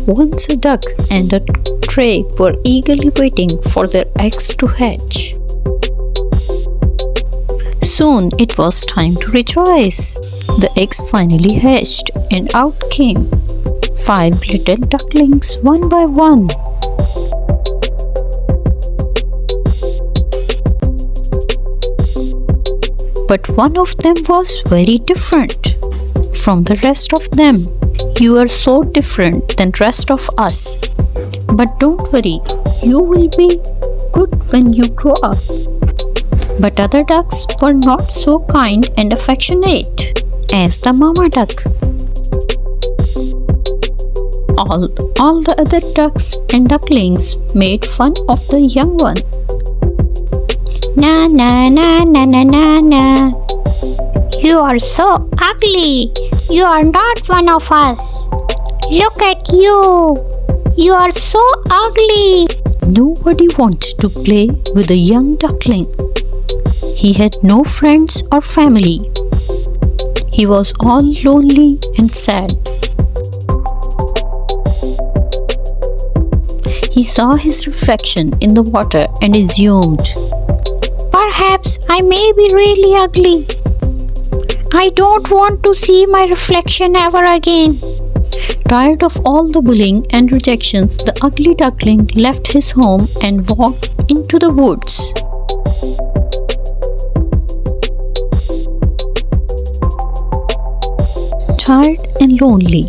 Once a duck and a drake were eagerly waiting for their eggs to hatch. Soon it was time to rejoice. The eggs finally hatched and out came 5 little ducklings one by one. But one of them was very different from the rest of them. You are so different than rest of us. But don't worry, you will be good when you grow up. But other ducks were not so kind and affectionate as the mama duck. All the other ducks and ducklings made fun of the young one. Na na na na na na na. You are so ugly. You are not one of us. Look at you. You are so ugly. Nobody wanted to play with a young duckling. He had no friends or family. He was all lonely and sad. He saw his reflection in the water and assumed, Perhaps I may be really ugly. I don't want to see my reflection ever again. Tired of all the bullying and rejections, the ugly duckling left his home and walked into the woods. Tired and lonely,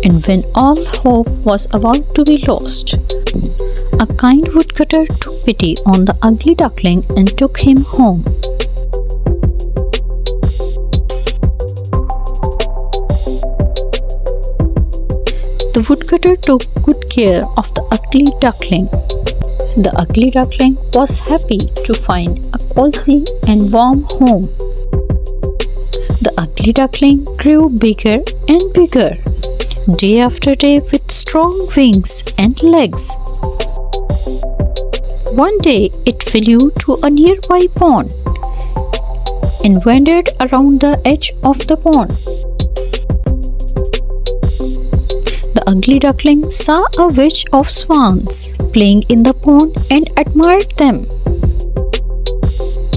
and when all hope was about to be lost, a kind woodcutter took pity on the ugly duckling and took him home. The woodcutter took good care of the ugly duckling. The ugly duckling was happy to find a cozy and warm home. The ugly duckling grew bigger and bigger, day after day with strong wings and legs. One day it flew to a nearby pond and wandered around the edge of the pond. The ugly duckling saw a witch of swans playing in the pond and admired them.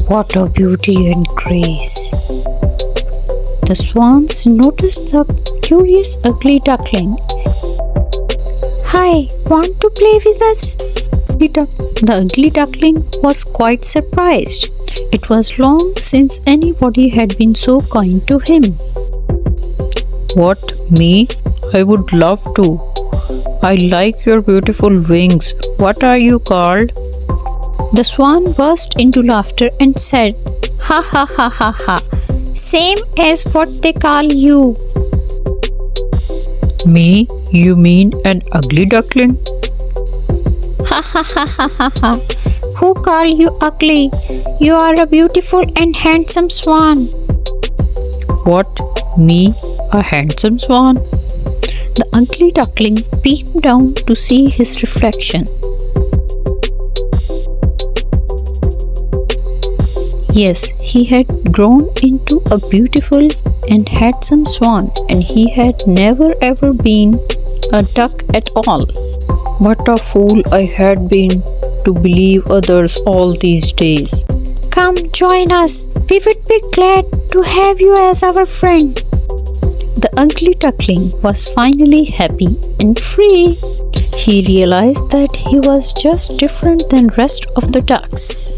What a beauty and grace! The swans noticed the curious ugly duckling. Hi, want to play with us? The ugly duckling was quite surprised. It was long since anybody had been so kind to him. What, me? I would love to. I like your beautiful wings. What are you called? The swan burst into laughter and said, Ha ha ha ha ha. Same as what they call you. Me? You mean an ugly duckling? Ha ha ha ha ha ha. Who call you ugly? You are a beautiful and handsome swan. What? Me? A handsome swan? The ugly duckling peeped down to see his reflection. Yes, he had grown into a beautiful and handsome swan, and he had never ever been a duck at all. What a fool I had been to believe others all these days. Come join us. We would be glad to have you as our friend. The ugly duckling was finally happy and free. He realized that he was just different than rest of the ducks.